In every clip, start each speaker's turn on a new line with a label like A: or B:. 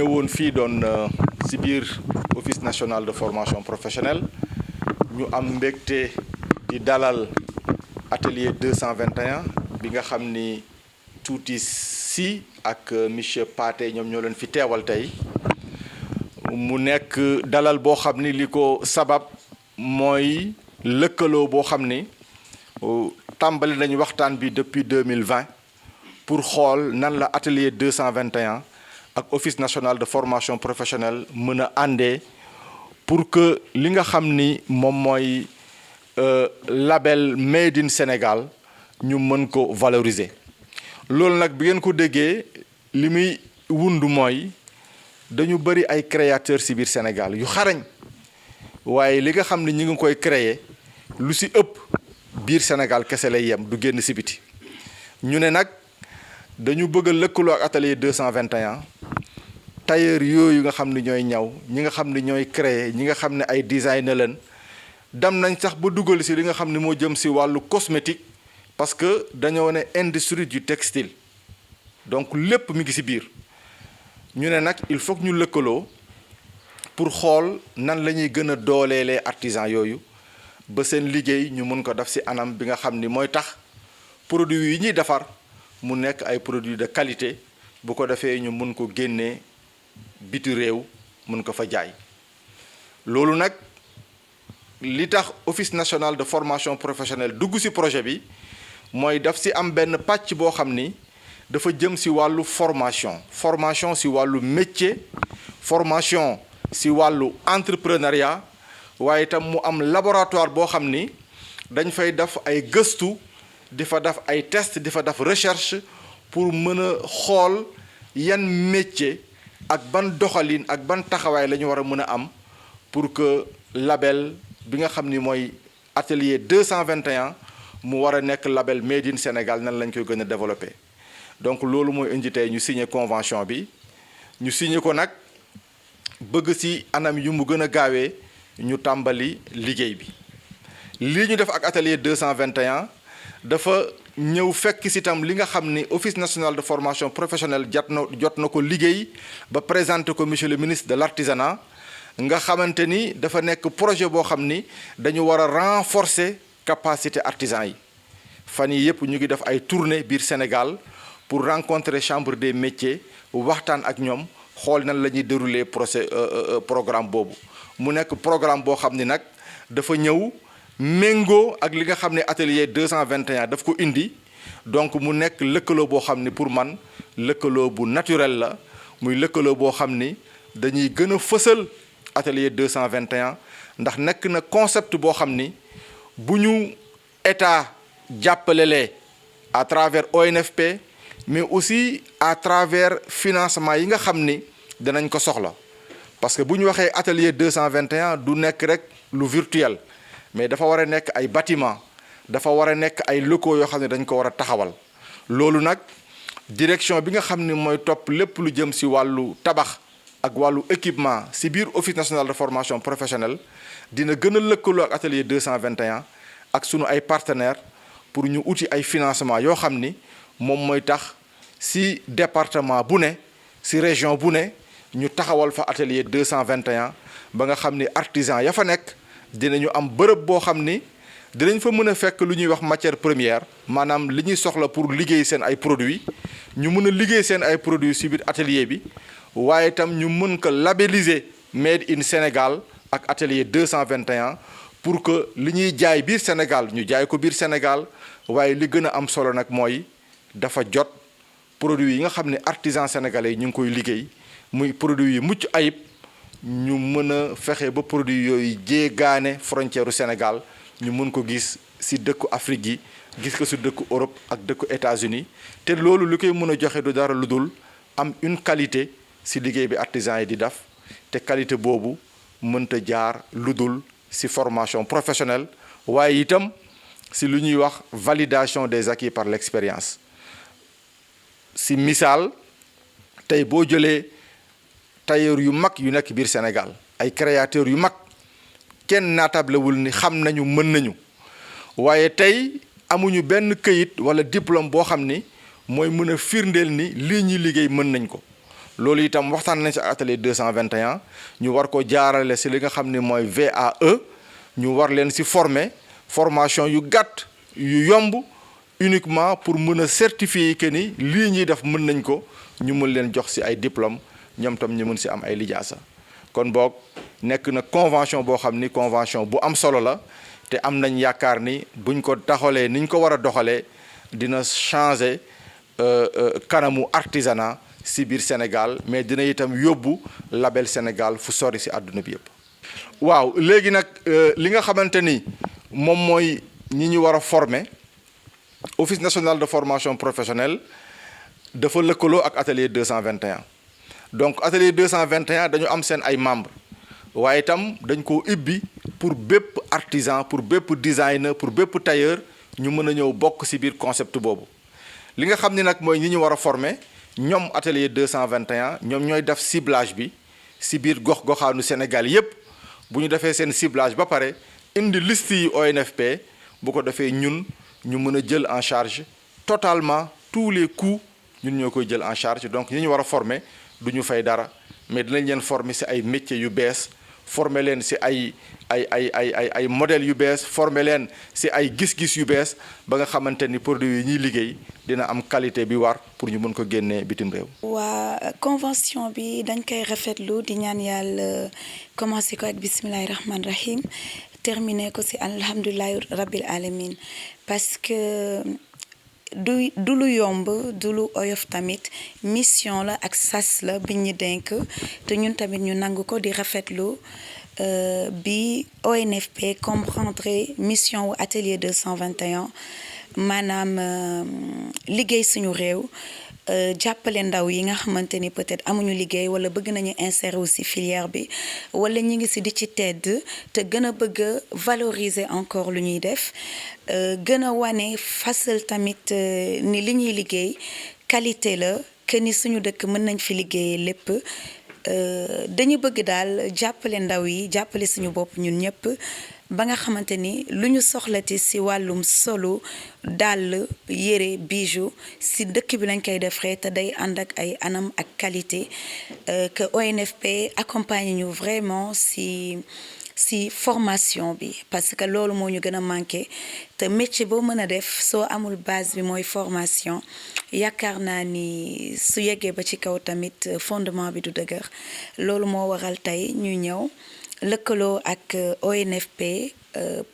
A: ñëwoon fii doon ci biir office national de formation professionnelle ñu am mbégte di dalal atelier 221 bi nga xam ni tuuti si ak monsieur Pathé ñoom ñoo leen fi teewal tey mu nekk dalal boo xam ni li ko sabab mooy lëkkaloo boo xam ni tàmbali nañu waxtaan bi depuis 2020 pour xool nan la atelier 221 ak office national de formation professionnelle mën a àndee pour que li nga xam ni moom mooy label Made in Sénégal ñu mën ko valoriser. loolu nag bi ngeen ko déggee li muy wund mooy dañu bëri ay créateurs ci biir Sénégal yu xarañ waaye li nga xam ni ñi ngi koy créer lu ci ëpp biir Sénégal kese lay yem du génn ci biti ñu ne nag dañu bëgg a lëkkaloo ak atelier 221 tailleur yooyu nga xam ni ñooy ñaw ñi nga xam ni ñooy créer ñi nga xam ne ay designer leen dem nañ sax ba dugal ci li nga xam ni moo jëm ci wàllu cosmétique parce que dañoo ne industrie du textile donc lépp mi ngi ci biir ñu ne nag il faut que ñu lëkkaloo pour xool nan la ñuy gën a dooleelee artisan yooyu ba seen liggéey ñu mun ko def ci anam bi nga xam ni mooy tax produits yi ñuy defar mu nekk ay produits de qualité bu ko defee ñu mun ko génnee biti réew mun ko fa jaay. loolu nag li tax office national de formation professionnelle dugg ci projet bi mooy daf ci am benn pàcc boo xam ni dafa jëm ci wàllu formation ci wàllu métier formation ci wàllu entrepreneuriat waaye itam mu am laboratoire boo xam ni dañ fay def ay gëstu di fa def ay test di fa def recherche pour mën a xool yan métier ak ban doxalin ak ban taxawaay la ñu war a mën a am pour que label bi nga xam ni mooy atelier 221 mu war a nekk label Made in Sénégal nan lañ koy gën a développer. donc loolu mooy indi tey ñu signé convention bi ñu signé ko nag bëgg ci anam yu mu gën a gaawee ñu tàmbali liggéey bi. lii ñu def ak atelier 221 dafa ñëw fekk ci tam li nga xam ni office national de formation professionnelle jot na ko liggéey ba présenté ko monsieur le ministre de l'artisanat nga xamante ni dafa nekk projet boo xam ni dañu war a renforcer capacité artisan yi. fan yi yëpp ñu ngi def ay tournée biir Sénégal pour rencontrer chambre des métiers waxtaan ak ñoom xool nan la ñuy dérouler programme boobu mu nekk programme boo xam ni nag dafa ñëw méngoo ak li nga xam ne atelier 221 daf ko indi donc mu nekk lëkkaloo boo xam ni pour man lëkkaloo bu naturel la muy lëkkaloo boo xam ni dañuy gën a fësal atelier 221 ndax nekk na concept boo xam ni bu ñu état jàppalelee à travers ONFP mais aussi à travers financement yi nga xam ni danañ ko soxla parce que bu ñu waxee atelier 221 du nekk rek lu virtuel mais dafa war a nekk ay bâtiment dafa war a nekk ay locaux yoo xam ne dañ ko war a taxawal. loolu nag direction bi nga xam ni mooy topp lépp lu jëm ci wàllu tabax ak wàllu équipement ci biir office national de formation professionnelle dina gën a lëkkaloo ak atelier 221 ak sunu ay partenaires pour ñu uti ay financement yoo xam ni moom mooy tax ci département bu ne ci région bu ne ñu taxawal fa atelier 221 ba nga xam ni artisan ya fa nekk dinañu am bërëb boo xam ni dinañ fa mën a fekk lu ñuy wax matière première maanaam li ñuy soxla pour liggéey seen ay produits ñu mën a liggéey seen ay produits ci biir atelier bi waaye itam ñu mën ko labelliser Made in Sénégal ak atelier 221 pour que li ñuy jaay biir Sénégal ñu jaay ko biir Sénégal waaye li gën a am solo nag mooy dafa jot produits yi nga xam ne artisan sénégalais yi ñu ngi koy liggéey muy produits yi mucc ayib ñu mën a fexe ba produits yooyu jéegaane frontière u Sénégal ñu mën ko gis ci dëkku Afrique yi gis ko ci dëkku Europe ak dëkku États-Unis te loolu li koy mën a joxe du dara lu dul am une qualité ci liggéey bi artisan yi di def te qualité boobu mënta jaar lu dul ci formation professionnelle waaye itam ci lu ñuy wax validation des acquis par l'expérience. ci misaal tey boo jëlee tailleur yu mag yu nekk biir Sénégal ay créateurs yu mag kenn naatablewul ni xam nañu mën nañu waaye tey amuñu benn këyit wala diplôme boo xam ni mooy mën a firndeel ni lii ñuy liggéey mën nañ ko loolu itam waxtaan nañ ci atelier 221 ñu war ko jaarale ci li nga xam ne mooy VAE ñu war leen ci former formation yu gàtt yu yomb uniquement pour mën a certifier que ni lii ñuy def mën nañ ko ñu mën leen jox ci ay diplôme ñoom tam ñu mën ci am ay lijaasa kon boog nekk na convention boo xam ni convention bu am solo la te am nañ yaakaar ni buñ ko taxalee niñ ko war a doxalee dina changer kanamu artisanat ci biir Sénégal mais dina itam yóbbu label Sénégal fu sori ci àdduna bi yëpp. waaw léegi nag li nga xamante ni moom mooy ñi ñu war a former Office national de formation professionnelle dafa lëkkaloo ak atelier 221 donc atelier 221 dañu am seen ay membres waaye itam dañ koo ubbi pour bépp artisan pour bépp designer pour bépp tailleur ñu mën a ñëw bokk ci biir concept boobu li nga xam ni nag mooy ñi ñu war a former ñoom atelier 221 ñoom ñooy def ciblage bi ci biir gox-goxaanu Sénégal yépp bu ñu defee seen ciblage ba pare indi liste yi ONFP bu ko defee ñun ñu mën a jël en charge totalement tous les coûts ñun ñoo koy jël en charge donc ñi ñu war a former du ñu fay dara mais dinañ leen former ci ay métiers yu bees former leen ci ay modèles yu bees former leen ci ay gis-gis yu bees ba nga xamante ni produit yi ñuy liggéey dina am qualité bi war pour ñu mën ko génnee bitim réew.
B: waa convention bi dañ koy rafetlu di ñaan yàlla commencé ko ak bismillahi rahmaani rahim terminé ko ci alhamdulillahi rabbil alamin parce que du lu yomb du lu oyof tamit mission la ak sas la bi ñu dénk te ñun tamit ñu nangu ko di rafetlu bi ONFP comprendre mission wu atelier 221 maanaam liggéey suñu réew jàppale ndaw yi nga xamante ni peut-être amuñu liggéey wala bëgg nañu insérer aussi filière bi wala ñu ngi ci di ci tedd te gën a bëgg a valoriser encore lu ñuy def gën a wane fasal tamit ni li ñuy liggéey qualité la que ni suñu dëkk mën nañ fi liggéeyee lépp dañu bëgg daal jàppale ndaw yi jàppale suñu bopp ñun ñëpp ba nga xamante ni lu ñu soxlati ci wàllum solo dàll yére bijou ci dëkk bi lañ koy defee te day ànd ak ay anam ak qualité que ONFP accompagne ñu vraiment ci formation bi parce que loolu moo ñu gën a manqué te métier boo mën a def soo amul base bi mooy formation yaakaar naa ni su yeggee ba ci kaw tamit fondement bi du dëgër loolu moo waral tey ñu ñëw lëkkaloo ak ONFP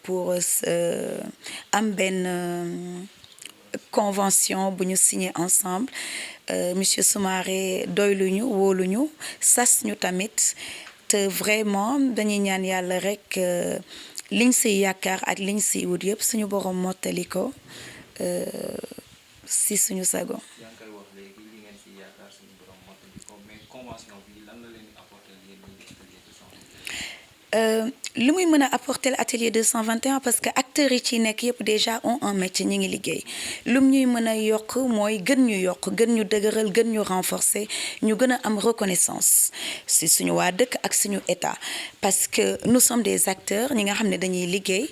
B: pour am benn convention bu ñu signé ensemble monsieur Soumaré doyluñu wóoluñu sas ñu tamit te vraiment dañuy ñaan yàlla rekk liñ siy yaakaar ak liñ siy wut yëpp suñu borom mottali ko si suñu sago. li muy mën a apporter atelier 221 parce que acteurs yi ci nekk yëpp déjà ont un métier ñi ngi liggéey lum ñuy mën a yokk mooy gën ñu yokk gën ñu dëgëral gën ñu renforcer ñu gën a am reconnaissance si suñu waa dëkk ak suñu état parce que nous sommes des acteurs ñi nga xam ne dañuy liggéey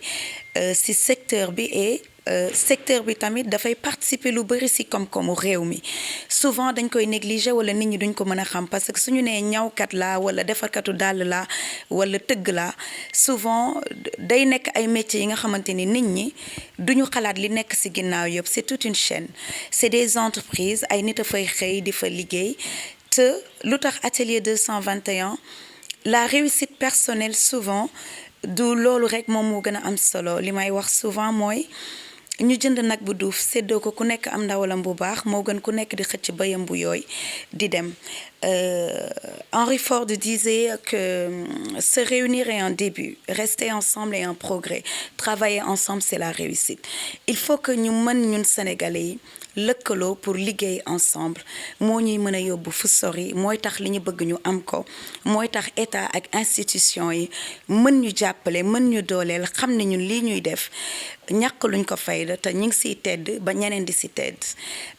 B: si secteur bi et secteur bi tamit dafay participer lu bëri ci koom-koomu réew mi souvent dañ koy négliger wala nit ñi duñ ko mën a xam parce que suñu nee ñawkat la wala defarkatu dàll la wala tëgg la souvent day nekk ay métiers yi nga xamante ni nit ñi duñu xalaat li nekk ci ginnaaw yëpp c'est toute une chaîne c'est des entreprises ay nit a fay xëy di fa liggéey te lu tax atelier 221 la réussite personnelle souvent du loolu rek moom moo gën a am solo li may wax souvent mooy ñu jënd nag bu duuf séddoo ko ku nekk am ndawalam bu baax moo gën ku nekk di xëcc bayam bu yooy di dem Henry Ford disait que se réunir est un début, rester ensemble est un progrès, travailler ensemble c'est la réussite. Il faut que ñu mën ñun Sénégalais yi lëkkaloo pour liggéey ensemble moo ñuy mën a yóbbu fu sori mooy tax li ñu bëgg ñu am ko mooy tax état ak institution yi mën ñu jàppale mën ñu dooleel xam ne ñun lii ñuy def ñàkk luñ ko fayda te ñu ngi siy tedd ba ñeneen di si tedd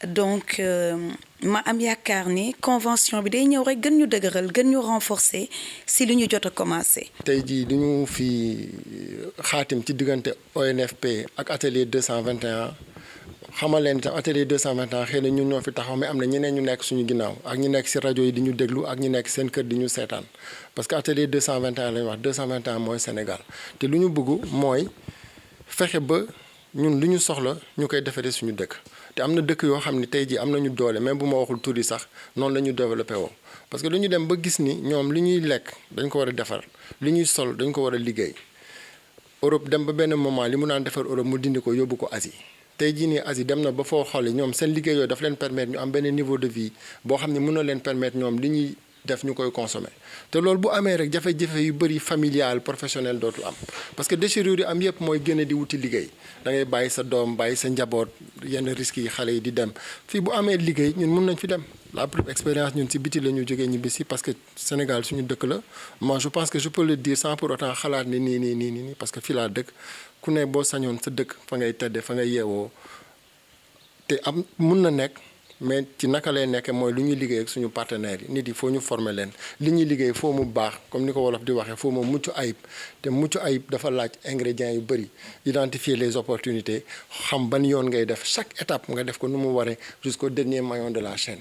B: donc ma am yaakaar ni convention bi day ñëw rek gën ñu dëgëral gën ñu renforcer si li ñu jot a commencé.
C: tey jii du ñu fi xaatim ci diggante ONFP ak atelier 221 xamal leen itam atelier 221 xëy na ñun ñoo fi taxaw mais am na ñeneen ñu nekk suñu ginnaaw ak ñu nekk si rajo yi di ñu déglu ak ñu nekk seen kër di ñu seetaan parce que atelier 221 la ñu wax 221 mooy Sénégal te lu ñu bëgg mooy fexe ba ñun lu ñu soxla ñu koy defaree suñu dëkk te am na dëkk yoo xam ne tey jii am nañu doole même bu ma waxul tur yi sax noonu la ñu développé woo parce que dañu dem ba gis ni ñoom li ñuy lekk dañ ko war a defar li ñuy sol dañ ko war a liggéey Europe dem ba benn moment li mu naan defar Europe mu dindi ko yóbbu ko Asie tey jii nii Asie dem na ba foo xoolee ñoom seen liggéey yooyu daf leen permettre ñu am benn niveau de vie boo xam ne mën na leen permettre ñoom li ñuy def ñu koy consommer te loolu bu amee rek jafe-jafe yu bëri familial professionnel dootul am parce que déchirure yi am yëpp mooy génne di wuti liggéey da ngay bàyyi sa doom bàyyi sa njaboot yenn risques yi xale yi di dem fii bu amee liggéey ñun mun nañ fi dem la première expérience ñun si biti la ñu jógee ñibbi si parce que Sénégal suñu dëkk la moi je pense que je peux le dire sans pour autant xalaat ne nii parce que fii laa dëkk ku ne boo sañoon sa dëkk fa ngay tedde fa ngay yeewoo te am mun na nekk mais ci naka lay nekk mooy lu ñuy liggéey ak suñu partenaires yi nit yi foo ñu former leen li ñuy liggéey foo mu baax comme ni ko wolof di waxee foo mu mucc ayib te mucc ayib dafa laaj ingrédients yu bëri identifier les opportunités xam ban yoon ngay def chaque étape nga def ko nu mu waree jusqu'au dernier maillon de la chaîne.